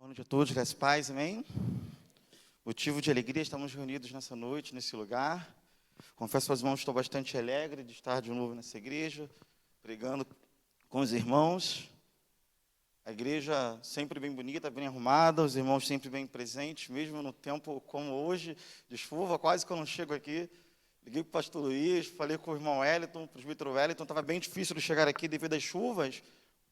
Boa noite a todos, graças a paz, amém? Motivo de alegria, estamos reunidos nessa noite, nesse lugar. Confesso aos irmãos que estou bastante alegre de estar de novo nessa igreja, pregando com os irmãos. A igreja sempre bem bonita, bem arrumada, os irmãos sempre bem presentes, mesmo no tempo como hoje, de chuva, quase que eu não chego aqui. Liguei para o pastor Luiz, falei com o irmão Wellington, o presbítero Wellington, estava bem difícil de chegar aqui devido às chuvas.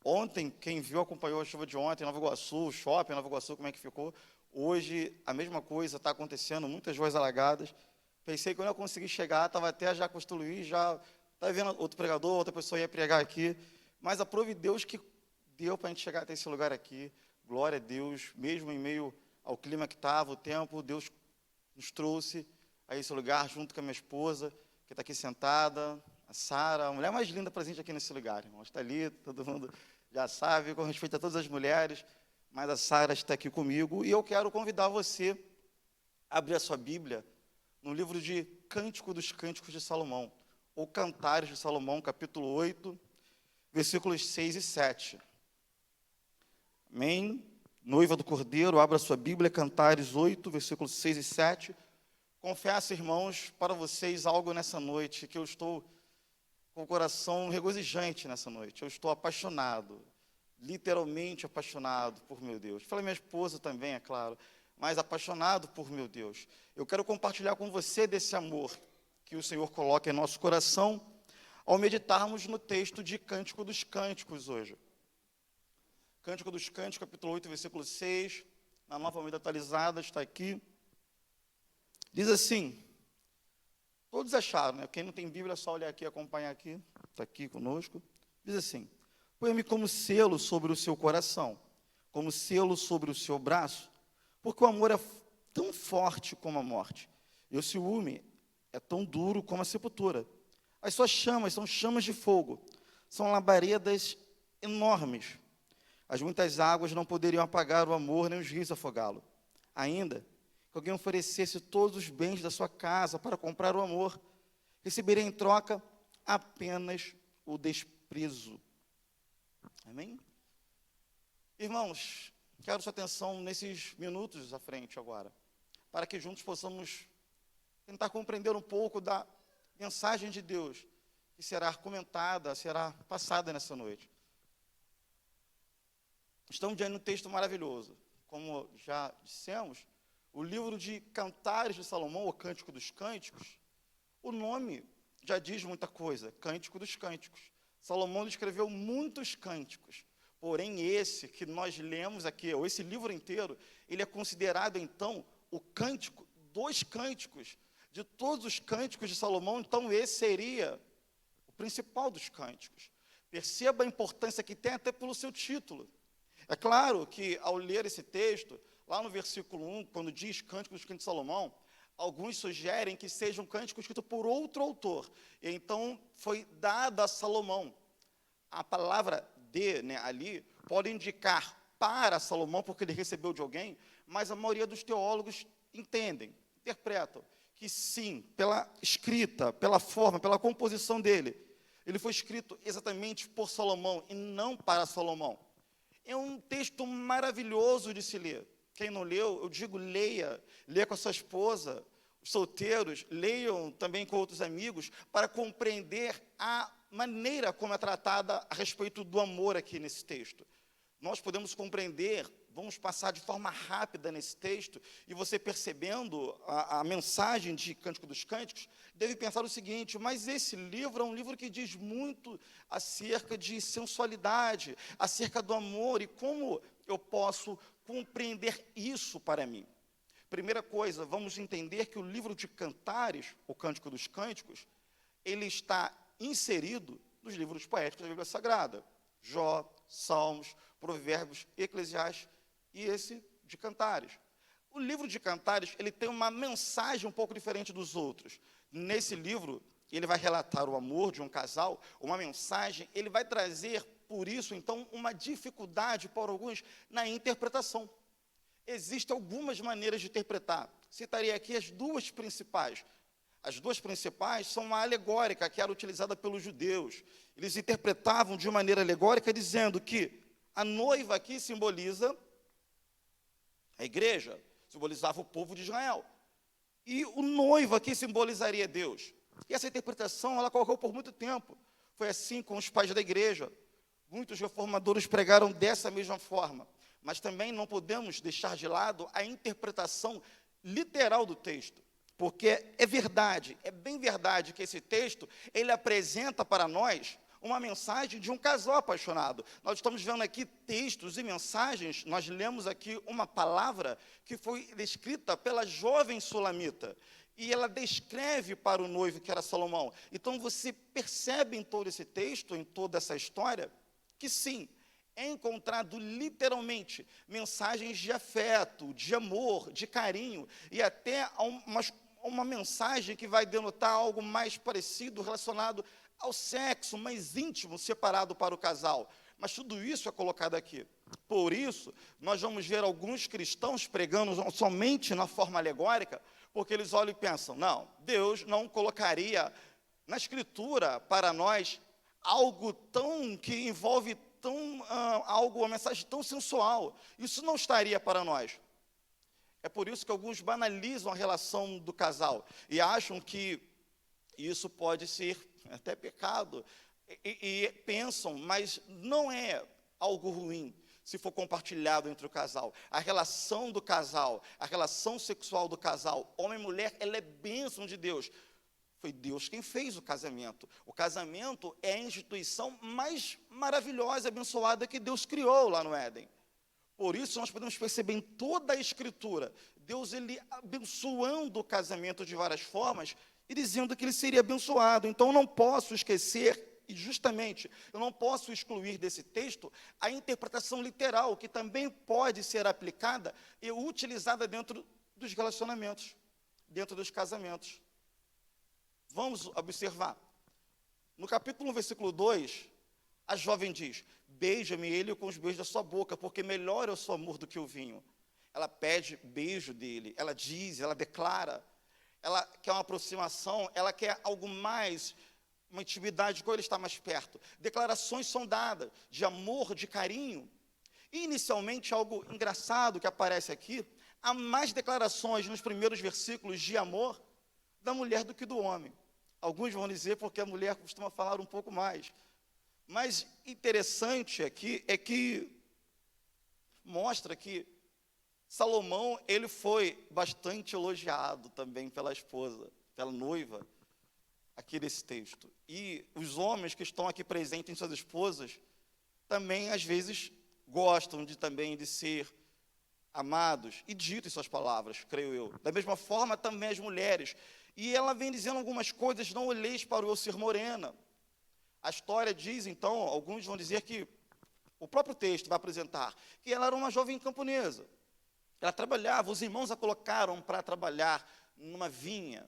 Ontem, quem viu, acompanhou a chuva de ontem, Nova Iguaçu, shopping, Nova Iguaçu, como é que ficou. Hoje, a mesma coisa está acontecendo, muitas ruas alagadas. Pensei que eu não ia conseguir chegar, estava até já com o pastor Luiz, já estava vendo outro pregador, outra pessoa ia pregar aqui. Mas aprove Deus que deu para a gente chegar até esse lugar aqui. Glória a Deus, mesmo em meio ao clima que estava, o tempo, Deus nos trouxe a esse lugar, junto com a minha esposa, que está aqui sentada, a Sara, a mulher mais linda presente aqui nesse lugar, irmão. Está ali, todo mundo já sabe, com respeito a todas as mulheres, mas a Sara está aqui comigo, e eu quero convidar você a abrir a sua Bíblia no livro de Cântico dos Cânticos de Salomão, ou Cantares de Salomão, capítulo 8, versículos 6 e 7. Amém? Noiva do Cordeiro, abra a sua Bíblia, Cantares 8, versículos 6 e 7. Confesso, irmãos, para vocês algo nessa noite, que eu estou com o coração regozijante nessa noite. Eu estou apaixonado, literalmente apaixonado por meu Deus. Falei minha esposa também, é claro, mas apaixonado por meu Deus. Eu quero compartilhar com você desse amor que o Senhor coloca em nosso coração ao meditarmos no texto de Cântico dos Cânticos hoje. Cântico dos Cânticos, capítulo 8, versículo 6, na Nova Almeida atualizada, está aqui. Diz assim, todos acharam, né? Quem não tem Bíblia é só olhar aqui e acompanhar aqui, está aqui conosco. Diz assim, põe-me como selo sobre o seu coração, como selo sobre o seu braço, porque o amor é tão forte como a morte, e o ciúme é tão duro como a sepultura. As suas chamas são chamas de fogo, são labaredas enormes. As muitas águas não poderiam apagar o amor, nem os rios afogá-lo. Ainda que alguém oferecesse todos os bens da sua casa para comprar o amor, receberia em troca apenas o desprezo. Amém? Irmãos, quero sua atenção nesses minutos à frente agora, para que juntos possamos tentar compreender um pouco da mensagem de Deus que será comentada, será passada nessa noite. Estamos diante de um texto maravilhoso. Como já dissemos, o livro de Cantares de Salomão, o Cântico dos Cânticos, o nome já diz muita coisa, Cântico dos Cânticos. Salomão escreveu muitos cânticos, porém esse que nós lemos aqui, ou esse livro inteiro, ele é considerado então o cântico dos cânticos, de todos os cânticos de Salomão, então esse seria o principal dos cânticos. Perceba a importância que tem até pelo seu título. É claro que ao ler esse texto, lá no versículo 1, quando diz Cântico dos Cânticos de Salomão, alguns sugerem que seja um cântico escrito por outro autor. E então foi dado a Salomão. A palavra de, né, ali, pode indicar para Salomão, porque ele recebeu de alguém, mas a maioria dos teólogos entendem, interpretam, que sim, pela escrita, pela forma, pela composição dele, ele foi escrito exatamente por Salomão e não para Salomão. É um texto maravilhoso de se ler. Quem não leu, eu digo, leia com a sua esposa. Os solteiros, leiam também com outros amigos, para compreender a maneira como é tratada a respeito do amor aqui nesse texto. Nós podemos compreender, vamos passar de forma rápida nesse texto, e você percebendo a mensagem de Cântico dos Cânticos, deve pensar o seguinte, mas esse livro é um livro que diz muito acerca de sensualidade, acerca do amor, e como eu posso compreender isso para mim? Primeira coisa, vamos entender que o livro de Cantares, o Cântico dos Cânticos, ele está inserido nos livros poéticos da Bíblia Sagrada. Jó, Salmos, Provérbios, Eclesiastes e esse de Cantares. O livro de Cantares, ele tem uma mensagem um pouco diferente dos outros. Nesse livro, ele vai relatar o amor de um casal, uma mensagem, ele vai trazer, por isso, então, uma dificuldade para alguns na interpretação. Existem algumas maneiras de interpretar. Citaria aqui as duas principais. As duas principais são uma alegórica, que era utilizada pelos judeus. Eles interpretavam de maneira alegórica, dizendo que a noiva aqui simboliza A igreja simbolizava o povo de Israel. E o noivo aqui simbolizaria Deus. E essa interpretação, ela ocorreu por muito tempo. Foi assim com os pais da igreja. Muitos reformadores pregaram dessa mesma forma. Mas também não podemos deixar de lado a interpretação literal do texto. Porque é verdade, é bem verdade que esse texto, ele apresenta para nós uma mensagem de um casal apaixonado. Nós estamos vendo aqui textos e mensagens, nós lemos aqui uma palavra que foi descrita pela jovem sulamita. E ela descreve para o noivo, que era Salomão. Então, você percebe em todo esse texto, em toda essa história, que sim, é encontrado literalmente mensagens de afeto, de amor, de carinho, e até uma mensagem que vai denotar algo mais parecido, relacionado ao sexo, mais íntimo, separado para o casal. Mas tudo isso é colocado aqui. Por isso, nós vamos ver alguns cristãos pregando somente na forma alegórica, porque eles olham e pensam, não, Deus não colocaria na Escritura para nós algo tão que envolve uma mensagem tão sensual. Isso não estaria para nós. É por isso que alguns banalizam a relação do casal e acham que isso pode ser até pecado, e pensam, mas não é algo ruim se for compartilhado entre o casal. A relação do casal, a relação sexual do casal, homem e mulher, ela é bênção de Deus. Foi Deus quem fez o casamento. O casamento é a instituição mais maravilhosa e abençoada que Deus criou lá no Éden. Por isso, nós podemos perceber em toda a Escritura, Deus ele abençoando o casamento de várias formas e dizendo que ele seria abençoado. Então, eu não posso esquecer, e justamente, eu não posso excluir desse texto a interpretação literal, que também pode ser aplicada e utilizada dentro dos relacionamentos, dentro dos casamentos. Vamos observar. No capítulo 1, versículo 2, a jovem diz, beija-me ele com os beijos da sua boca, porque melhor é o seu amor do que o vinho. Ela pede beijo dele, ela diz, ela declara, ela quer uma aproximação, ela quer algo mais, uma intimidade com ele, estar mais perto. Declarações são dadas de amor, de carinho. E, inicialmente, algo engraçado que aparece aqui, há mais declarações nos primeiros versículos de amor da mulher do que do homem. Alguns vão dizer porque a mulher costuma falar um pouco mais. Mas interessante aqui é que mostra que Salomão, ele foi bastante elogiado também pela esposa, pela noiva, aqui nesse texto. E os homens que estão aqui presentes em suas esposas, também, às vezes, gostam também de ser amados, e dito em suas palavras, creio eu. Da mesma forma, também as mulheres. E ela vem dizendo algumas coisas, não olheis para o eu ser morena. A história diz, então, alguns vão dizer que, o próprio texto vai apresentar, que ela era uma jovem camponesa. Ela trabalhava, os irmãos a colocaram para trabalhar numa vinha.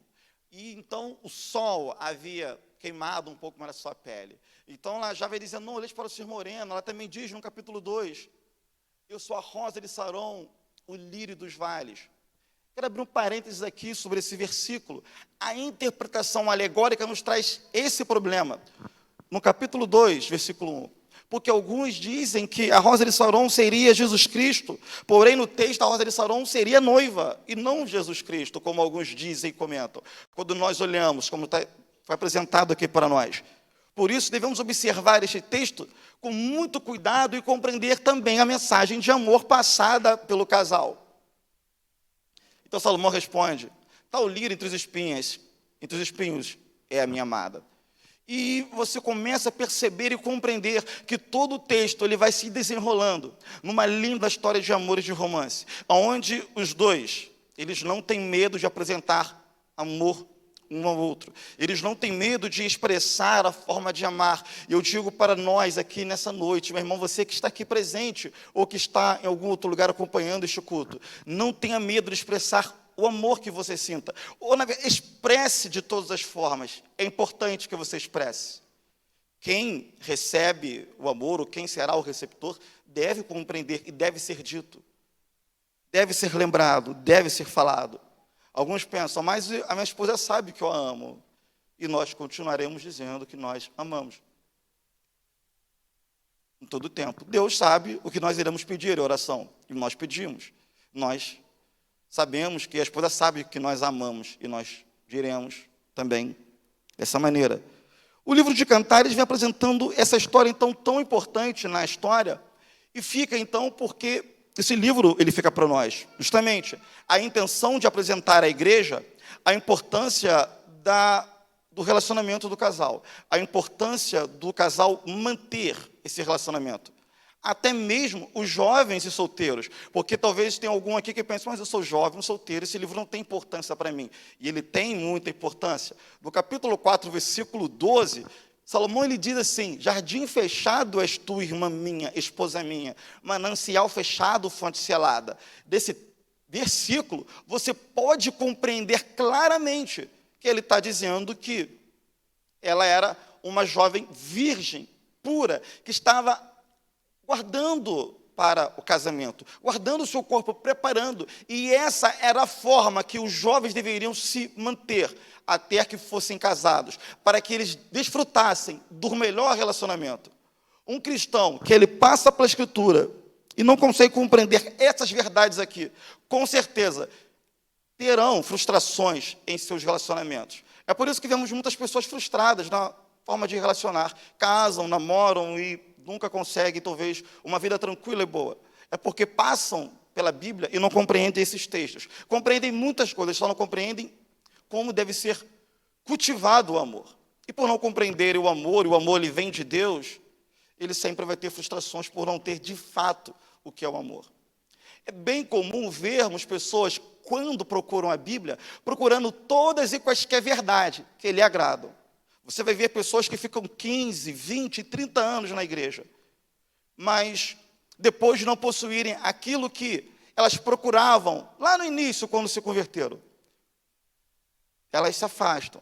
E então o sol havia queimado um pouco mais a sua pele. Então ela já vai dizendo, não olheis para o ser moreno. Ela também diz no capítulo 2, eu sou a rosa de Saron, o lírio dos vales. Quero abrir um parênteses aqui sobre esse versículo. A interpretação alegórica nos traz esse problema. No capítulo 2, versículo 1. Porque alguns dizem que a rosa de Saron seria Jesus Cristo, porém no texto a rosa de Saron seria noiva, e não Jesus Cristo, como alguns dizem e comentam, quando nós olhamos, como foi apresentado aqui para nós. Por isso devemos observar este texto com muito cuidado e compreender também a mensagem de amor passada pelo casal. Então Salomão responde, tal lírio entre os espinhos é a minha amada. E você começa a perceber e compreender que todo o texto ele vai se desenrolando numa linda história de amor e de romance, onde os dois, eles não têm medo de apresentar amor um ao outro. Eles não têm medo de expressar a forma de amar. E eu digo para nós aqui nessa noite, meu irmão, você que está aqui presente ou que está em algum outro lugar acompanhando este culto, não tenha medo de expressar o amor que você sinta, ou expresse de todas as formas, é importante que você expresse. Quem recebe o amor, ou quem será o receptor, deve compreender e deve ser dito, deve ser lembrado, deve ser falado. Alguns pensam, mas a minha esposa sabe que eu a amo, e nós continuaremos dizendo que nós amamos. Em todo o tempo. Deus sabe o que nós iremos pedir em oração, e nós pedimos. nós sabemos que a esposa sabe que nós amamos e nós diremos também dessa maneira. O livro de Cantares vem apresentando essa história, então, tão importante na história, e fica, então, porque esse livro, ele fica para nós, justamente, a intenção de apresentar à igreja a importância do relacionamento do casal, a importância do casal manter esse relacionamento. Até mesmo os jovens e solteiros, porque talvez tenha algum aqui que pense, mas eu sou jovem, solteiro, esse livro não tem importância para mim. E ele tem muita importância. No capítulo 4, versículo 12, Salomão ele diz assim: jardim fechado és tu, irmã minha, esposa minha, manancial fechado, fonte selada. Desse versículo, você pode compreender claramente que ele está dizendo que ela era uma jovem virgem, pura, que estava guardando para o casamento, guardando o seu corpo, preparando. E essa era a forma que os jovens deveriam se manter até que fossem casados, para que eles desfrutassem do melhor relacionamento. Um cristão que ele passa pela Escritura e não consegue compreender essas verdades aqui, com certeza terão frustrações em seus relacionamentos. É por isso que vemos muitas pessoas frustradas na forma de relacionar, casam, namoram e nunca conseguem, talvez, uma vida tranquila e boa. É porque passam pela Bíblia e não compreendem esses textos. Compreendem muitas coisas, só não compreendem como deve ser cultivado o amor. E por não compreenderem o amor, e o amor ele vem de Deus, ele sempre vai ter frustrações por não ter, de fato, o que é o amor. É bem comum vermos pessoas, quando procuram a Bíblia, procurando todas e quaisquer verdades que lhe agradam. Você vai ver pessoas que ficam 15, 20, 30 anos na igreja, mas depois de não possuírem aquilo que elas procuravam lá no início, quando se converteram, elas se afastam.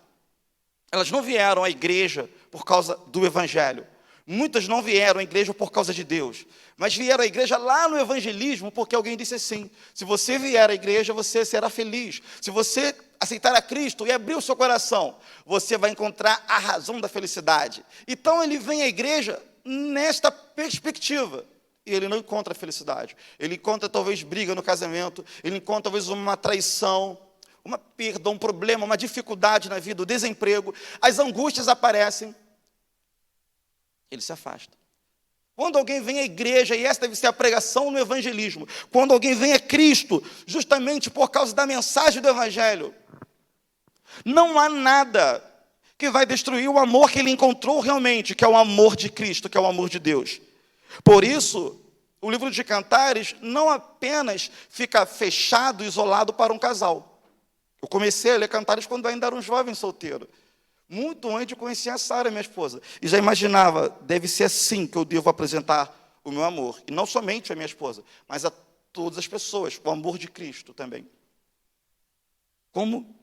Elas não vieram à igreja por causa do Evangelho. Muitas não vieram à igreja por causa de Deus, mas vieram à igreja lá no evangelismo porque alguém disse assim: se você vier à igreja, você será feliz. Se você aceitar a Cristo e abrir o seu coração, você vai encontrar a razão da felicidade. Então ele vem à igreja nesta perspectiva e ele não encontra a felicidade. Ele encontra talvez briga no casamento, ele encontra talvez uma traição, uma perda, um problema, uma dificuldade na vida, o desemprego, as angústias aparecem. Ele se afasta. Quando alguém vem à igreja, e essa deve ser a pregação no evangelismo, quando alguém vem a Cristo, justamente por causa da mensagem do evangelho, não há nada que vai destruir o amor que ele encontrou realmente, que é o amor de Cristo, que é o amor de Deus. Por isso, o livro de Cantares não apenas fica fechado, isolado para um casal. Eu comecei a ler Cantares quando ainda era um jovem solteiro. Muito antes de conhecer a Sara, minha esposa. E já imaginava, deve ser assim que eu devo apresentar o meu amor. E não somente a minha esposa, mas a todas as pessoas, o amor de Cristo também. Como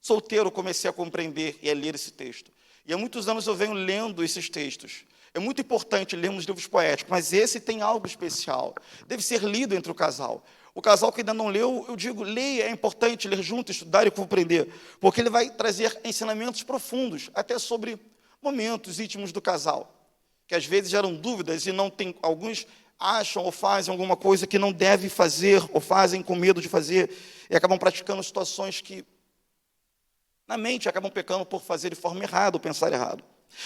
solteiro, eu comecei a compreender e a ler esse texto. E há muitos anos eu venho lendo esses textos. É muito importante lermos livros poéticos, mas esse tem algo especial. Deve ser lido entre o casal. O casal que ainda não leu, eu digo, leia, é importante ler junto, estudar e compreender, porque ele vai trazer ensinamentos profundos, até sobre momentos íntimos do casal, que às vezes geram dúvidas e não tem, alguns acham ou fazem alguma coisa que não deve fazer, ou fazem com medo de fazer, e acabam praticando situações que, na mente, acabam pecando por fazer de forma errada ou pensar errado.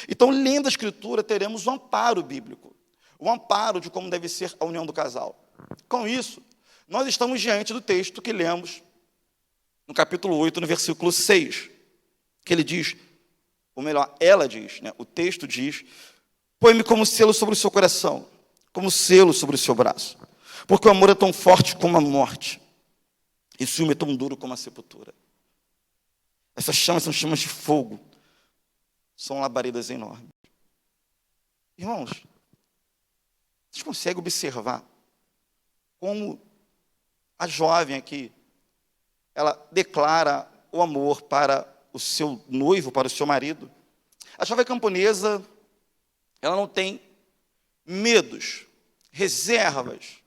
Então, lendo a Escritura, teremos um amparo bíblico, o amparo de como deve ser a união do casal. Com isso, nós estamos diante do texto que lemos no capítulo 8, no versículo 6, que ele diz, ou melhor, ela diz, né, o texto diz: põe-me como selo sobre o seu coração, como selo sobre o seu braço, porque o amor é tão forte como a morte, e o ciúme é tão duro como a sepultura. Essas chamas são chamas de fogo, são labaredas enormes. Irmãos, vocês conseguem observar como a jovem aqui, ela declara o amor para o seu noivo, para o seu marido? A jovem camponesa, ela não tem medos, reservas,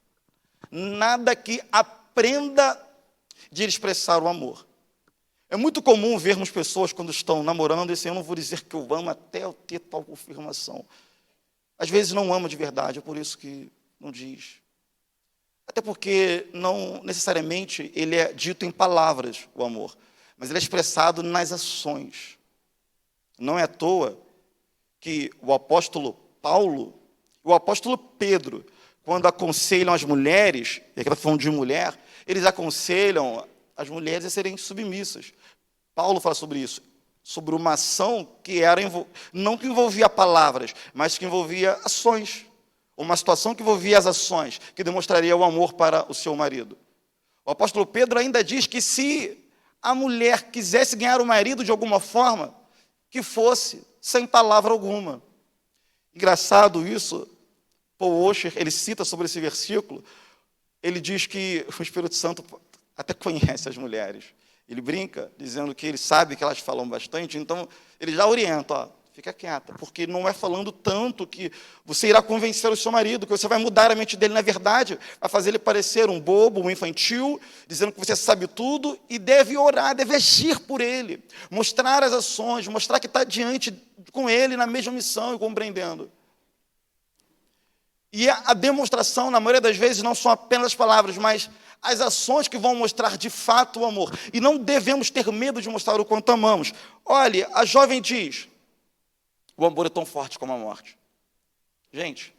nada que aprenda de expressar o amor. É muito comum vermos pessoas quando estão namorando e dizem: eu não vou dizer que eu amo até eu ter tal confirmação. Às vezes não ama de verdade, é por isso que não diz. Até porque não necessariamente ele é dito em palavras, o amor, mas ele é expressado nas ações. Não é à toa que o apóstolo Paulo e o apóstolo Pedro, quando aconselham as mulheres, e aqui está falando de mulher, eles aconselham as mulheres a serem submissas. Paulo fala sobre isso, sobre uma ação que era, não que envolvia palavras, mas que envolvia ações. Uma situação que envolvia as ações, que demonstraria o amor para o seu marido. O apóstolo Pedro ainda diz que se a mulher quisesse ganhar o marido de alguma forma, que fosse sem palavra alguma. Engraçado isso, Paul Washer, ele cita sobre esse versículo, ele diz que o Espírito Santo até conhece as mulheres. Ele brinca, dizendo que ele sabe que elas falam bastante, então ele já orienta, ó, fica quieta, porque não é falando tanto que você irá convencer o seu marido, que você vai mudar a mente dele, na verdade, vai fazer ele parecer um bobo, um infantil, dizendo que você sabe tudo, e deve orar, deve agir por ele, mostrar as ações, mostrar que está diante com ele na mesma missão e compreendendo. E a demonstração, na maioria das vezes, não são apenas as palavras, mas as ações que vão mostrar de fato o amor. E não devemos ter medo de mostrar o quanto amamos. Olha, a jovem diz, o amor é tão forte como a morte. Gente,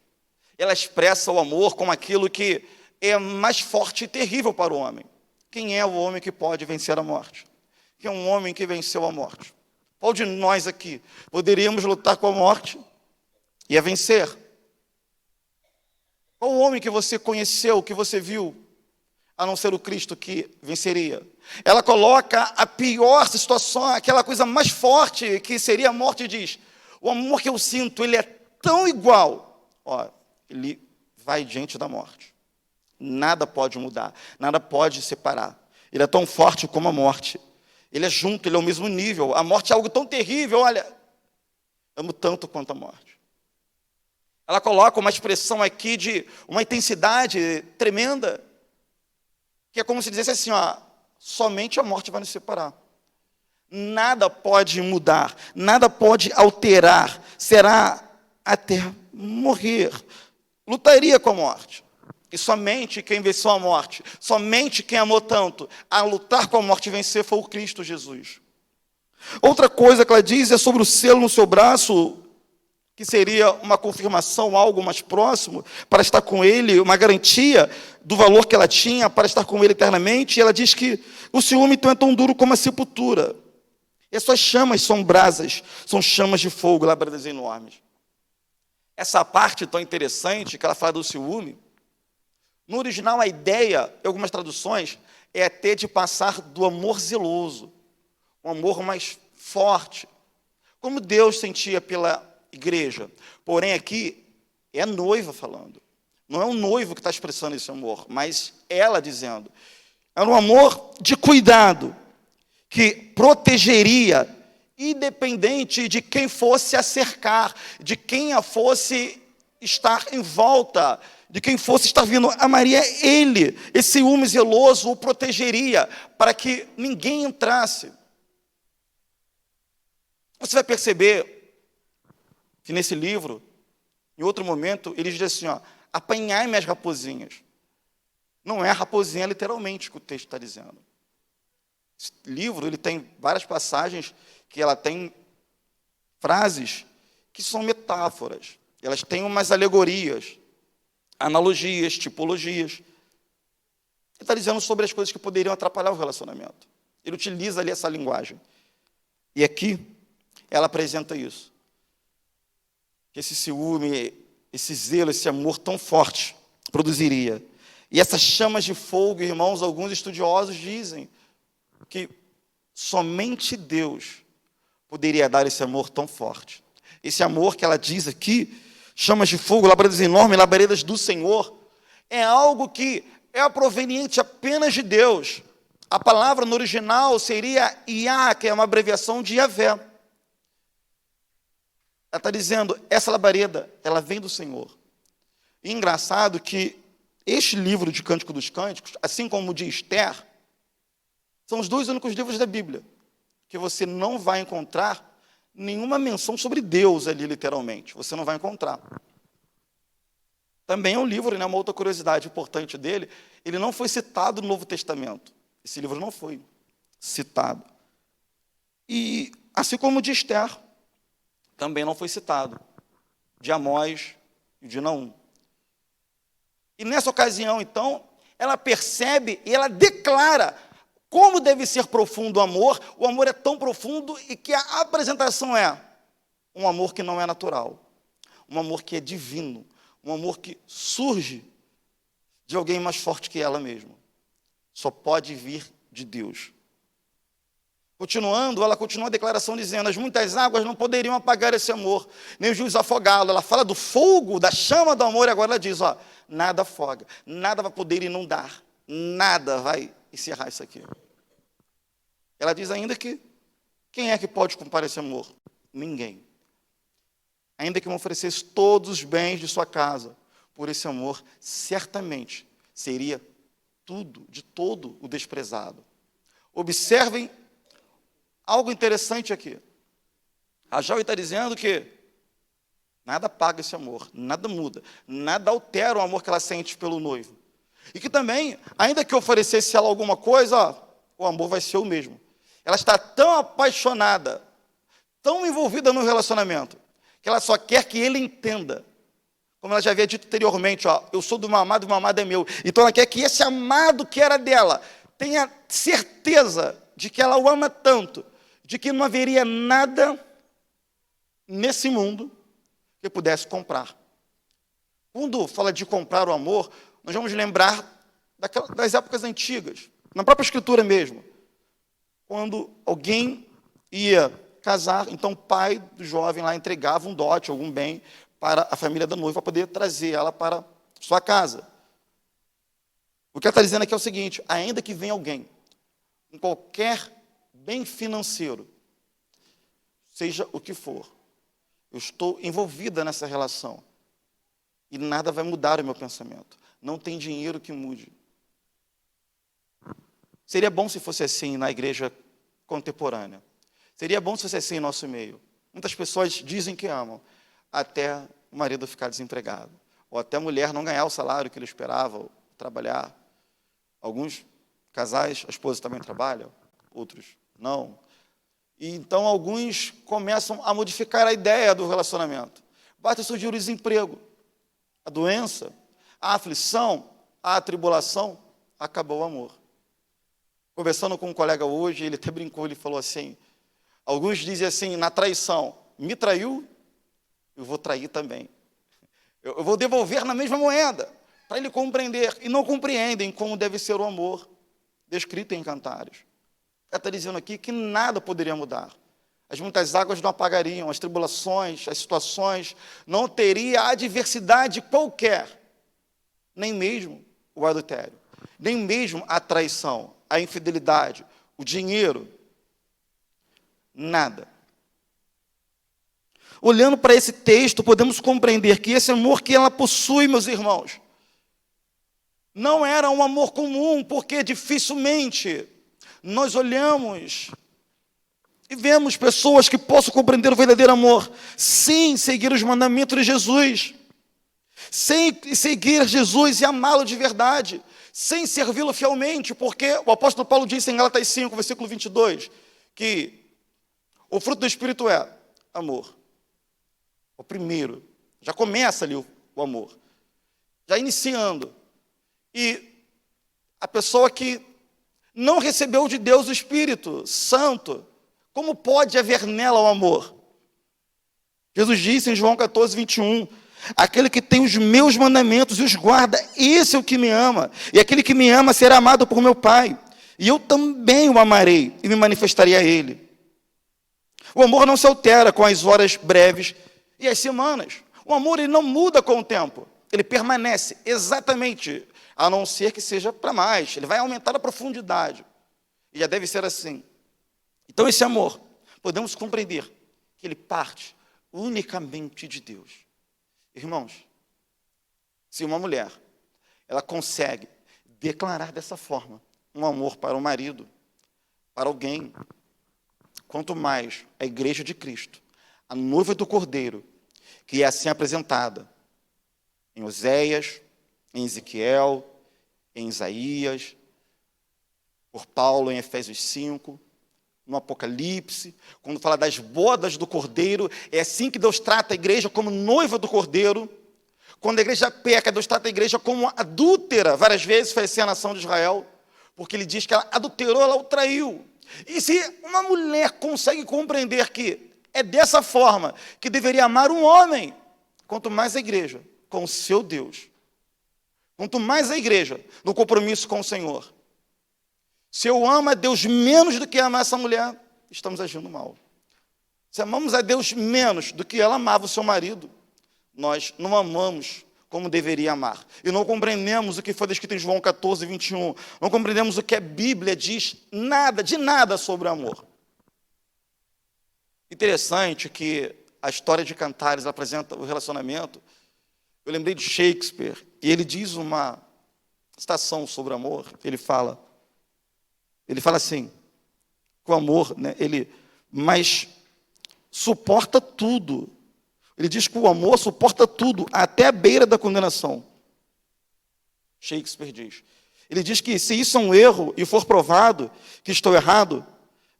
ela expressa o amor como aquilo que é mais forte e terrível para o homem. Quem é o homem que pode vencer a morte? Quem é um homem que venceu a morte? Qual de nós aqui poderíamos lutar com a morte e a vencer? Qual o homem que você conheceu, que você viu, a não ser o Cristo que venceria? Ela coloca a pior situação, aquela coisa mais forte, que seria a morte, e diz, o amor que eu sinto, ele é tão igual, ó, ele vai diante da morte. Nada pode mudar, nada pode separar. Ele é tão forte como a morte. Ele é junto, ele é ao mesmo nível. A morte é algo tão terrível, olha, amo tanto quanto a morte. Ela coloca uma expressão aqui de uma intensidade tremenda, que é como se dissesse assim, ó, somente a morte vai nos separar. Nada pode mudar, nada pode alterar, será até morrer. Lutaria com a morte. E somente quem venceu a morte, somente quem amou tanto a lutar com a morte e vencer foi o Cristo Jesus. Outra coisa que ela diz é sobre o selo no seu braço, que seria uma confirmação, algo mais próximo, para estar com ele, uma garantia do valor que ela tinha para estar com ele eternamente. E ela diz que o ciúme então é tão duro como a sepultura. E as suas chamas são brasas, são chamas de fogo, labradas enormes. Essa parte tão interessante que ela fala do ciúme, no original a ideia, em algumas traduções, é ter de passar do amor zeloso, um amor mais forte, como Deus sentia pela igreja. Porém aqui é a noiva falando. Não é o noivo que está expressando esse amor, mas ela dizendo. Era um amor de cuidado, que protegeria, independente de quem fosse a cercar, de quem a fosse estar em volta, de quem fosse estar vindo. Amaria ele, esse ciúme zeloso o protegeria, para que ninguém entrasse. Você vai perceber que nesse livro, em outro momento, ele diz assim, ó, apanhai-me as raposinhas. Não é a raposinha literalmente que o texto está dizendo. Esse livro ele tem várias passagens que ela tem frases que são metáforas. Elas têm umas alegorias, analogias, tipologias. Ele está dizendo sobre as coisas que poderiam atrapalhar o relacionamento. Ele utiliza ali essa linguagem. E aqui, ela apresenta isso. Que esse ciúme, esse zelo, esse amor tão forte produziria. E essas chamas de fogo, irmãos, alguns estudiosos dizem que somente Deus poderia dar esse amor tão forte. Esse amor que ela diz aqui, chamas de fogo, labaredas enormes, labaredas do Senhor, é algo que é proveniente apenas de Deus. A palavra no original seria Iá, que é uma abreviação de Yavé. Ela está dizendo, essa labareda, ela vem do Senhor. E engraçado que este livro de Cântico dos Cânticos, assim como o de Esther, são os dois únicos livros da Bíblia que você não vai encontrar nenhuma menção sobre Deus ali, literalmente. Você não vai encontrar. Também é um livro, né, uma outra curiosidade importante dele, ele não foi citado no Novo Testamento. Esse livro não foi citado. E, assim como de Esther, também não foi citado, de Amós e de Naum. E nessa ocasião, então, ela percebe e ela declara como deve ser profundo o amor é tão profundo e que a apresentação é um amor que não é natural, um amor que é divino, um amor que surge de alguém mais forte que ela mesma. Só pode vir de Deus. Continuando, ela continua a declaração dizendo: as muitas águas não poderiam apagar esse amor, nem os rios afogá-lo. Ela fala do fogo, da chama do amor, e agora ela diz: nada afoga, nada vai poder inundar, nada vai encerrar isso aqui. Ela diz ainda que quem é que pode comparar esse amor? Ninguém. Ainda que me oferecesse todos os bens de sua casa, por esse amor, certamente seria tudo, de todo o desprezado. Observem algo interessante aqui. A jovem está dizendo que nada apaga esse amor, nada muda, nada altera o amor que ela sente pelo noivo. E que também, ainda que oferecesse ela alguma coisa, o amor vai ser o mesmo. Ela está tão apaixonada, tão envolvida no relacionamento, que ela só quer que ele entenda. Como ela já havia dito anteriormente, eu sou do meu amado e o meu amado é meu. Então ela quer que esse amado que era dela tenha certeza de que ela o ama tanto, de que não haveria nada nesse mundo que pudesse comprar. Quando fala de comprar o amor, nós vamos lembrar das épocas antigas, na própria Escritura mesmo. Quando alguém ia casar, então o pai do jovem lá entregava um dote, algum bem, para a família da noiva, para poder trazer ela para sua casa. O que ela está dizendo aqui é o seguinte: ainda que venha alguém com qualquer bem financeiro, seja o que for, eu estou envolvida nessa relação, e nada vai mudar o meu pensamento. Não tem dinheiro que mude. Seria bom se fosse assim na igreja contemporânea. Seria bom se fosse assim em nosso meio. Muitas pessoas dizem que amam, até o marido ficar desempregado, ou até a mulher não ganhar o salário que ele esperava, ou trabalhar. Alguns casais, a esposa também trabalha, outros não. E então alguns começam a modificar a ideia do relacionamento. Basta surgir o desemprego, a doença, a aflição, a tribulação, acabou o amor. Conversando com um colega hoje, ele até brincou, ele falou assim, alguns dizem assim, na traição, me traiu, eu vou trair também. Eu vou devolver na mesma moeda, para ele compreender. E não compreendem como deve ser o amor, descrito em Cantares. Ela está dizendo aqui que nada poderia mudar. As muitas águas não apagariam, as tribulações, as situações, não teria adversidade qualquer, nem mesmo o adultério, nem mesmo a traição, a infidelidade, o dinheiro, nada. Olhando para esse texto, podemos compreender que esse amor que ela possui, meus irmãos, não era um amor comum, porque dificilmente nós olhamos e vemos pessoas que possam compreender o verdadeiro amor sem seguir os mandamentos de Jesus, sem seguir Jesus e amá-lo de verdade, sem servi-lo fielmente, porque o apóstolo Paulo disse em Gálatas 5, versículo 22, que o fruto do Espírito é amor. O primeiro, já começa ali o amor, já iniciando. E a pessoa que não recebeu de Deus o Espírito Santo, como pode haver nela o amor? Jesus disse em João 14, 21, aquele que tem os meus mandamentos e os guarda, esse é o que me ama, e aquele que me ama será amado por meu Pai, e eu também o amarei e me manifestarei a ele. O amor não se altera com as horas breves e as semanas. O amor ele não muda com o tempo, ele permanece exatamente, a não ser que seja para mais, ele vai aumentar a profundidade, e já deve ser assim. Então esse amor, podemos compreender que ele parte unicamente de Deus. Irmãos, se uma mulher, ela consegue declarar dessa forma um amor para o marido, para alguém, quanto mais a igreja de Cristo, a noiva do Cordeiro, que é assim apresentada, em Oséias, em Ezequiel, em Isaías, por Paulo em Efésios 5, no Apocalipse, quando fala das bodas do Cordeiro, é assim que Deus trata a igreja como noiva do Cordeiro. Quando a igreja peca, Deus trata a igreja como adúltera. Várias vezes foi assim a nação de Israel, porque ele diz que ela adulterou, ela o traiu. E se uma mulher consegue compreender que é dessa forma que deveria amar um homem, quanto mais a igreja com o seu Deus, quanto mais a igreja no compromisso com o Senhor. Se eu amo a Deus menos do que amar essa mulher, estamos agindo mal. Se amamos a Deus menos do que ela amava o seu marido, nós não amamos como deveria amar. E não compreendemos o que foi descrito em João 14, 21. Não compreendemos o que a Bíblia diz de nada sobre o amor. Interessante que a história de Cantares apresenta o relacionamento. Eu lembrei de Shakespeare, e ele diz uma citação sobre o amor. Ele fala assim, que o amor, né, mas suporta tudo. Ele diz que o amor suporta tudo, até a beira da condenação. Shakespeare diz. Ele diz que se isso é um erro e for provado que estou errado,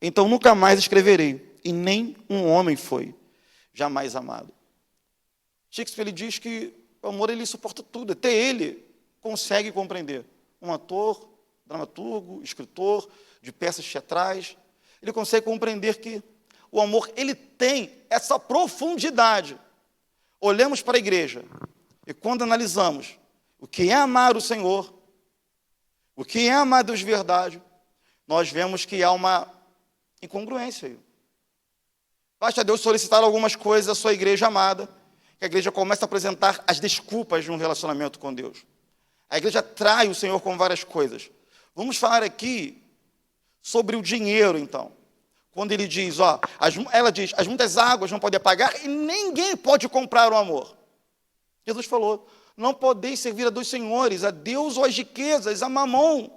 então nunca mais escreverei. E nem um homem foi jamais amado. Shakespeare ele diz que o amor ele suporta tudo, até ele consegue compreender. Um ator, dramaturgo, escritor de peças teatrais, ele consegue compreender que o amor ele tem essa profundidade. Olhamos para a igreja e quando analisamos o que é amar o Senhor, o que é amar Deus de verdade, nós vemos que há uma incongruência aí. Basta Deus solicitar algumas coisas à sua igreja amada, que a igreja começa a apresentar as desculpas de um relacionamento com Deus. A igreja trai o Senhor com várias coisas. Vamos falar aqui sobre o dinheiro, então. Quando ele diz, ela diz, as muitas águas não podem apagar e ninguém pode comprar o amor. Jesus falou, não podeis servir a dois senhores, a Deus ou as riquezas, a mamon.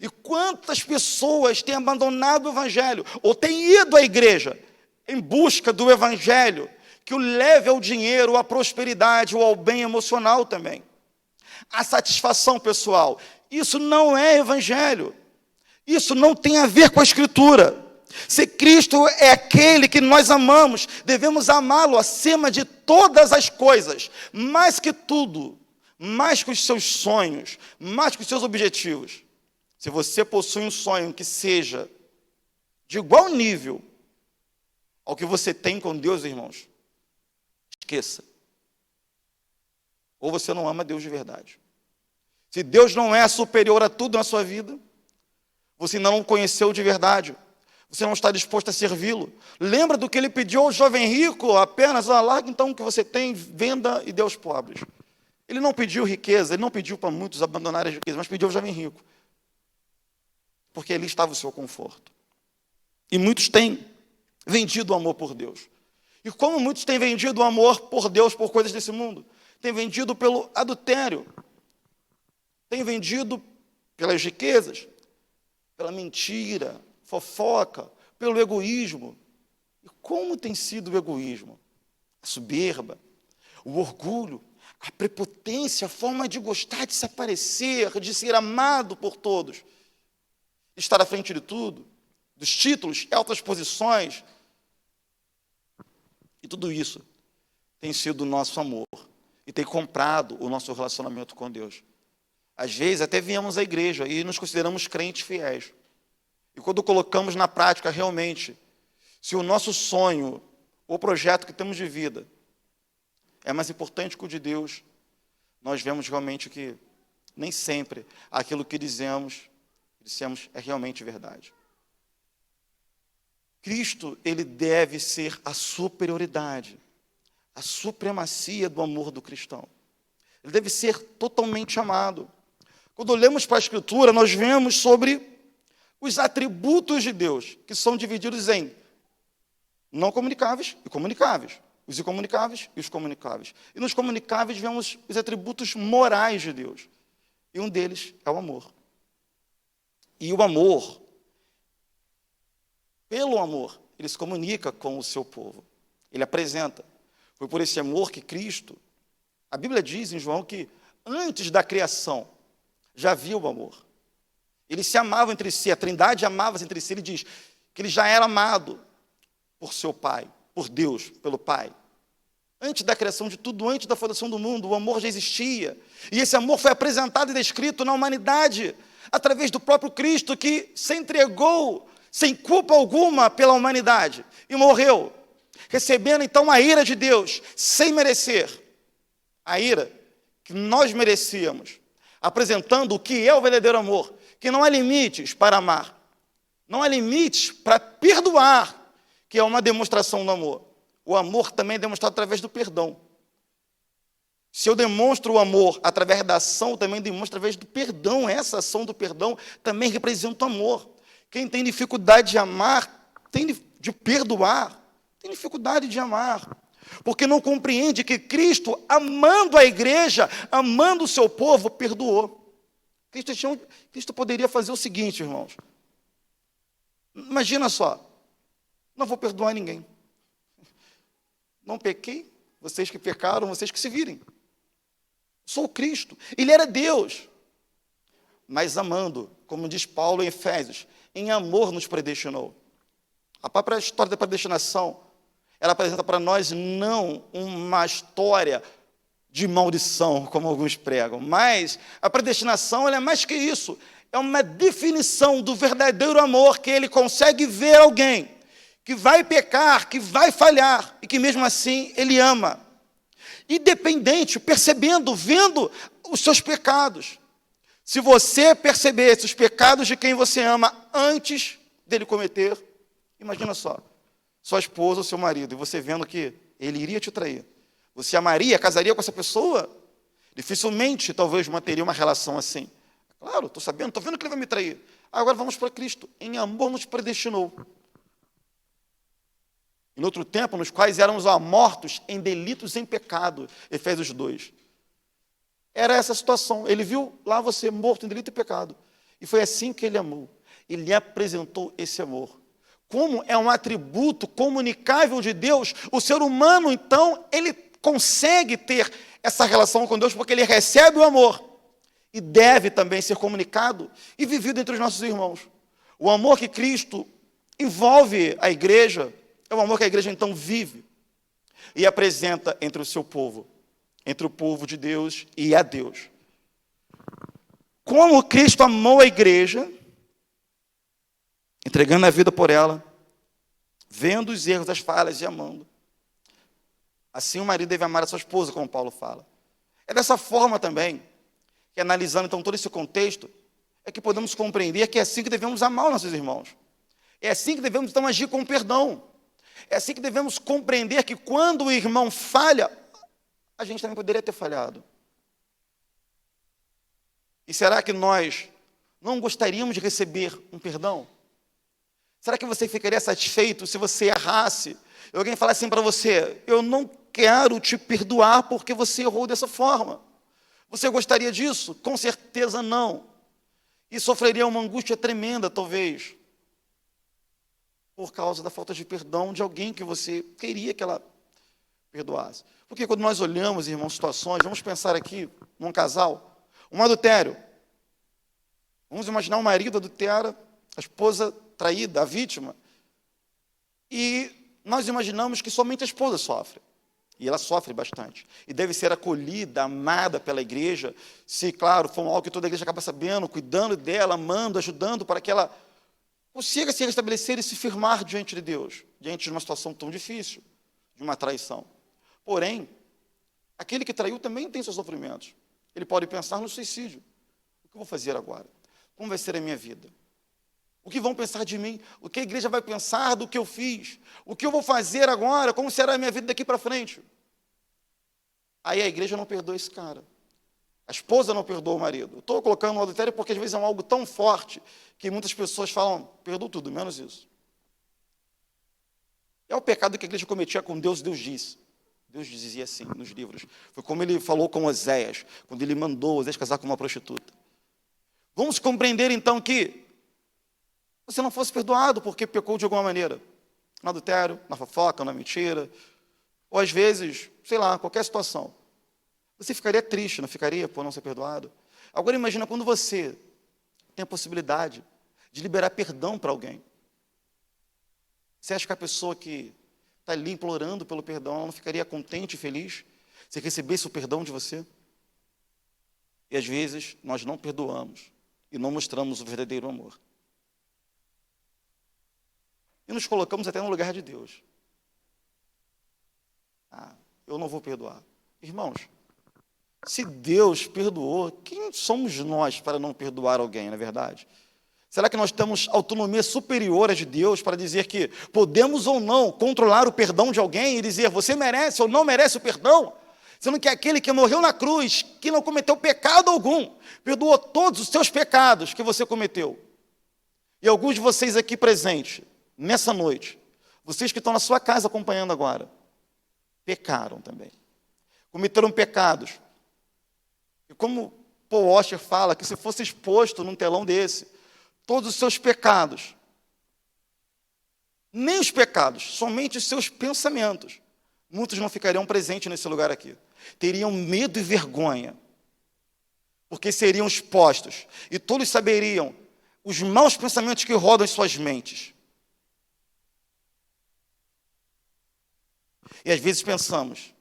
E quantas pessoas têm abandonado o evangelho, ou têm ido à igreja em busca do evangelho, que o leve ao dinheiro, à prosperidade, ou ao bem emocional também. A satisfação pessoal. Isso não é evangelho. Isso não tem a ver com a Escritura. Se Cristo é aquele que nós amamos, devemos amá-lo acima de todas as coisas, mais que tudo, mais que os seus sonhos, mais que os seus objetivos. Se você possui um sonho que seja de igual nível ao que você tem com Deus, irmãos, esqueça. Ou você não ama Deus de verdade. Se Deus não é superior a tudo na sua vida, você ainda não conheceu de verdade, você não está disposto a servi-lo. Lembra do que ele pediu ao jovem rico? Apenas, larga então o que você tem, venda e dê aos pobres. Ele não pediu riqueza, ele não pediu para muitos abandonarem a riqueza, mas pediu ao jovem rico. Porque ali estava o seu conforto. E muitos têm vendido o amor por Deus. E como muitos têm vendido o amor por Deus por coisas desse mundo? Têm vendido pelo adultério. Têm vendido pelas riquezas, pela mentira, fofoca, pelo egoísmo. E como tem sido o egoísmo? A soberba, o orgulho, a prepotência, a forma de gostar de se aparecer, de ser amado por todos, estar à frente de tudo, dos títulos, altas posições. E tudo isso tem sido o nosso amor e tem comprado o nosso relacionamento com Deus. Às vezes até viemos à igreja e nos consideramos crentes fiéis. E quando colocamos na prática realmente, se o nosso sonho, o projeto que temos de vida, é mais importante que o de Deus, nós vemos realmente que nem sempre aquilo que dissemos é realmente verdade. Cristo, ele deve ser a superioridade, a supremacia do amor do cristão. Ele deve ser totalmente amado. Quando olhamos para a Escritura, nós vemos sobre os atributos de Deus, que são divididos em não comunicáveis e comunicáveis, os incomunicáveis e os comunicáveis. E nos comunicáveis vemos os atributos morais de Deus. E um deles é o amor. E o amor, pelo amor, ele se comunica com o seu povo. Ele apresenta. Foi por esse amor que Cristo A Bíblia diz em João que antes da criação já havia o amor. Eles se amavam entre si, a Trindade amava-se entre si. Ele diz que ele já era amado por seu Pai, por Deus, pelo Pai. Antes da criação de tudo, antes da fundação do mundo, o amor já existia. E esse amor foi apresentado e descrito na humanidade, através do próprio Cristo, que se entregou sem culpa alguma pela humanidade e morreu, recebendo então a ira de Deus, sem merecer, a ira que nós merecíamos, apresentando o que é o verdadeiro amor, que não há limites para amar, não há limites para perdoar, que é uma demonstração do amor. O amor também é demonstrado através do perdão. Se eu demonstro o amor através da ação, eu também demonstro através do perdão. Essa ação do perdão também representa o amor. Quem tem dificuldade de amar, de perdoar, tem dificuldade de amar. Porque não compreende que Cristo, amando a igreja, amando o seu povo, perdoou. Cristo poderia fazer o seguinte, irmãos. Imagina só, não vou perdoar ninguém. Não pequei, vocês que pecaram, vocês que se virem. Sou Cristo. Ele era Deus. Mas amando, como diz Paulo em Efésios, em amor nos predestinou. A própria história da predestinação, ela apresenta para nós não uma história de maldição, como alguns pregam, mas a predestinação ela é mais que isso. É uma definição do verdadeiro amor, que ele consegue ver alguém que vai pecar, que vai falhar, e que mesmo assim ele ama. Independente, percebendo, vendo os seus pecados. Se você percebesse os pecados de quem você ama antes dele cometer, imagina só, sua esposa ou seu marido, e você vendo que ele iria te trair. Você amaria, casaria com essa pessoa? Dificilmente, talvez, manteria uma relação assim. Claro, estou sabendo, estou vendo que ele vai me trair. Agora vamos para Cristo. Em amor nos predestinou. Em outro tempo, nos quais éramos mortos em delitos e em pecado. Efésios 2. Era essa a situação. Ele viu lá você morto em delito e pecado. E foi assim que ele amou. Ele apresentou esse amor. Como é um atributo comunicável de Deus, o ser humano, então, ele consegue ter essa relação com Deus porque ele recebe o amor. E deve também ser comunicado e vivido entre os nossos irmãos. O amor que Cristo envolve a igreja, é o amor que a igreja então vive e apresenta entre o seu povo, entre o povo de Deus e a Deus. Como Cristo amou a igreja, entregando a vida por ela, vendo os erros, as falhas e amando. Assim o marido deve amar a sua esposa, como Paulo fala. É dessa forma também, que analisando então todo esse contexto, é que podemos compreender que é assim que devemos amar os nossos irmãos. É assim que devemos então agir com perdão. É assim que devemos compreender que quando o irmão falha, a gente também poderia ter falhado. E será que nós não gostaríamos de receber um perdão? Será que você ficaria satisfeito se você errasse? E alguém falasse assim para você, eu não quero te perdoar porque você errou dessa forma. Você gostaria disso? Com certeza não. E sofreria uma angústia tremenda, talvez, por causa da falta de perdão de alguém que você queria que ela perdoasse. Porque quando nós olhamos, irmãos, situações, vamos pensar aqui num casal, um adultério. Vamos imaginar o marido adultera, a esposa traída, a vítima. E nós imaginamos que somente a esposa sofre. E ela sofre bastante. E deve ser acolhida, amada pela igreja, se, claro, for algo que toda a igreja acaba sabendo, cuidando dela, amando, ajudando, para que ela consiga se restabelecer e se firmar diante de Deus, diante de uma situação tão difícil, de uma traição. Porém, aquele que traiu também tem seus sofrimentos. Ele pode pensar no suicídio. O que eu vou fazer agora? Como vai ser a minha vida? O que vão pensar de mim? O que a igreja vai pensar do que eu fiz? O que eu vou fazer agora? Como será a minha vida daqui para frente? Aí a igreja não perdoa esse cara. A esposa não perdoa o marido. Estou colocando o adultério porque às vezes é algo tão forte que muitas pessoas falam, perdoa tudo, menos isso. É o pecado que a igreja cometia com Deus, Deus disse. Deus dizia assim nos livros. Foi como ele falou com Oséias, quando ele mandou Oséias casar com uma prostituta. Vamos compreender então que você não fosse perdoado porque pecou de alguma maneira. No adultério, na fofoca, na mentira, ou às vezes, sei lá, qualquer situação. Você ficaria triste, não ficaria, por não ser perdoado? Agora imagina quando você tem a possibilidade de liberar perdão para alguém. Você acha que a pessoa que está ali implorando pelo perdão, ela não ficaria contente e feliz se recebesse o perdão de você? E às vezes nós não perdoamos e não mostramos o verdadeiro amor. E nos colocamos até no lugar de Deus. Eu não vou perdoar. Irmãos, se Deus perdoou, quem somos nós para não perdoar alguém, não é verdade? Será que nós temos autonomia superior a de Deus para dizer que podemos ou não controlar o perdão de alguém e dizer você merece ou não merece o perdão? Sendo que aquele que morreu na cruz, que não cometeu pecado algum, perdoou todos os seus pecados que você cometeu. E alguns de vocês aqui presentes, nessa noite, vocês que estão na sua casa acompanhando agora, pecaram também. Cometeram pecados. E como Paul Washer fala, que se fosse exposto num telão desse, todos os seus pecados, nem os pecados, somente os seus pensamentos, muitos não ficariam presentes nesse lugar aqui. Teriam medo e vergonha, porque seriam expostos, e todos saberiam os maus pensamentos que rodam em suas mentes. E às vezes pensamos